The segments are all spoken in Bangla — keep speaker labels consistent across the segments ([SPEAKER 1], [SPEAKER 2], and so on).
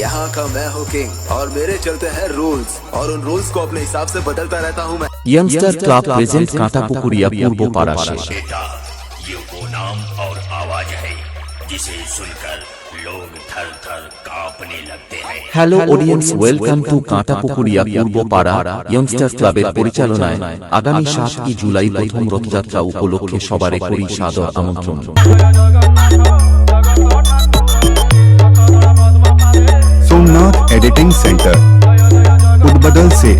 [SPEAKER 1] यहाँ का मैं हूँ किंग और मेरे चलते हैं रूल्स और उन रूल्स को अपने हिसाब से बदलता रहता हूँ मैं।
[SPEAKER 2] यंगस्टर क्लब प्रेजेंट कांटापुकुरिया पूर्व पारा से।
[SPEAKER 3] बेटा, ये वो नाम और आवाज है जिसे सुनकर लोग थर थर कांपने लगते हैं।
[SPEAKER 2] হ্যালো অডিয়েন্স, ওয়েলকাম টু কাঁটাপুকুরিয়া পূর্ব পাড়া ইয়ংস্টার ক্লাবের পরিচালনায় আগামী 7 জুলাই প্রথম রথযাত্রা উপলক্ষে সবারে করি সাদর আমন্ত্রণ।
[SPEAKER 4] सोमनाथ एडिटिंग सेंटर उद्बदल से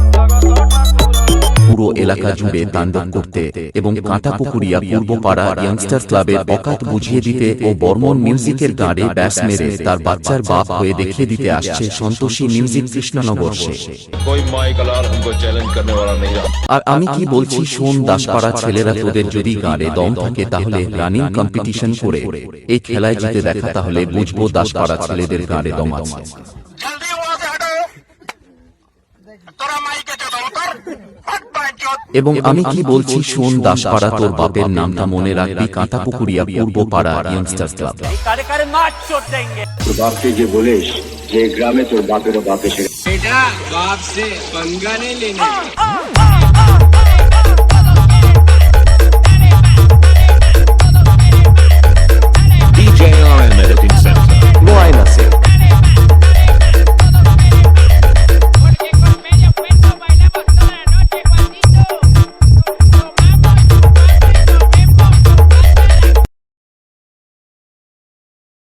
[SPEAKER 2] পুরো এলাকা জুড়ে তাণ্ডব করতে এবং কাঁটাপুকুরিয়া পূর্ব পাড়া ইয়ংস্টার ক্লাবের অকাত বুঝিয়ে দিতে ও বর্মন মিউজিকের গাড়ে ব্যাস মেরে তার বাচ্চার বাপ হয়ে দেখিয়ে দিতে আসছে সন্তোষী মিউজিক কৃষ্ণনগর সে। আর আমি কি বলছি শোন, দাসপাড়া ছেলেরা, তোদের যদি গাড়ে দম থাকে তাহলে রানিং কম্পিটিশন করে এই খেলায় জিতে দেখা, তাহলে বুঝবো দাসপাড়া ছেলেদের গাড়ে দম আছে। এবং আমি কি বলছি শোন, দাসপাড়া তোর বাপের নামটা মনে রাখবি, কাঁটাপুকুরিয়া পূর্ব পাড়া ইয়ংস্টার ক্লাব।
[SPEAKER 5] তোর বাপকে যে বলিস যে গ্রামে তোর বাপেরও বাপ এসে
[SPEAKER 6] बेटा बाप से पंगा नहीं लेना।